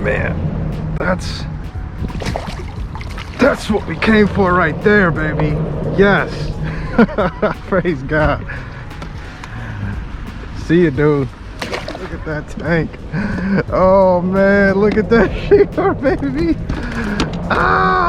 man, that's what we came for right there, baby. Yes. Praise God. See you, dude. Look at that tank. Oh man, look at that shear, baby. Ah.